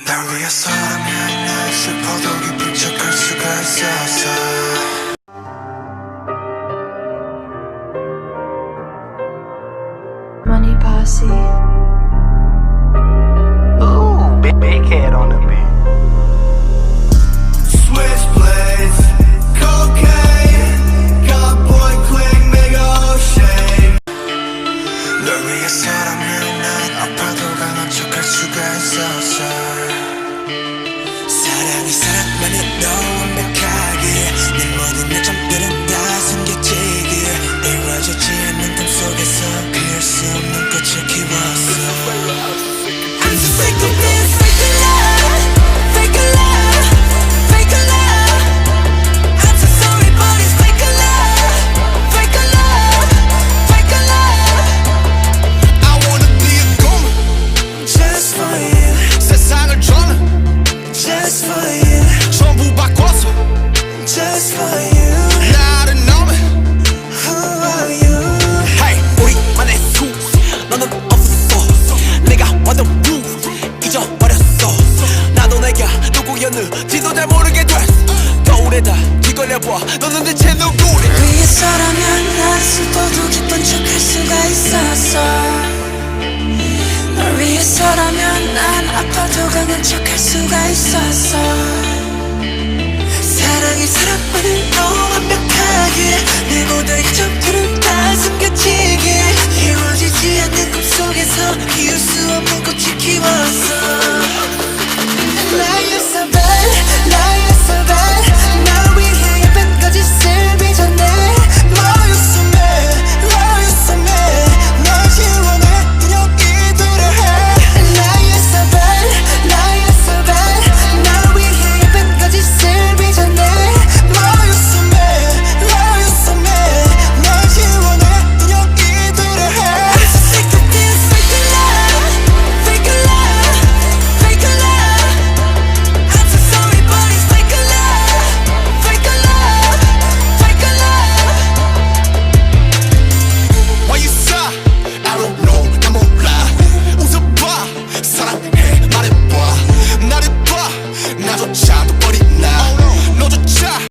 날 위해서라면 난 슬퍼도 기쁜 척할 수가 있었어. Money Posse. Ooh, big head on the beat. Switchblades, cocaine, got boy cling, nigga, oh shame. 널 위해서라면 난 아파도 강한 척할 수가 있었어. 사랑이 사랑만이 너 완벽하게 내 모든 요점들은 다 숨겨지기에 이루어지지 않는 꿈 속에서 피울 수 없는 꽃을 키웠어. I'm so sick of this fake love, fake love, fake love. I'm so sorry but it's fake love, fake love, fake love. I wanna be a goon just for you. 세상을 저는 just for you. 전부 바꿔서 just for you. 나를 너는 who are you? Hey, 우리만의 수 너는 없어. 내가 완전 루 잊어버렸어. 나도 내가 누구였는지도 잘 모르게 됐어. 거울에다 뒤걸려봐 너는 대체 누구래. 위해서라면 난 슬퍼도 기쁜 척할 수가 있었어. 널 위해서라면 난 아파도 강한 척할 수가 있었어. 사랑이 사랑만을